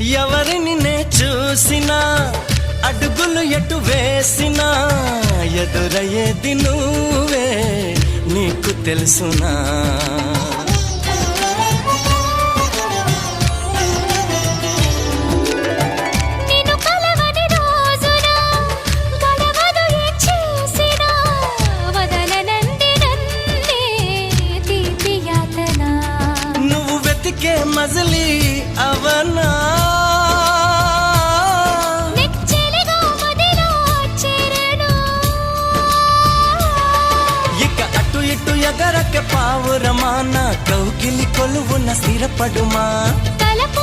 ఎవరిని నే చూసినా అడుగులు ఎటు వేసినా ఎదురయ్యేది నువ్వే నీకు తెలుసునా నువ్వు వెతికే మజిలీ అవనా ఎగరక పావురమా నా కౌగిలి కొలువున స్థిరపడుమా తలపు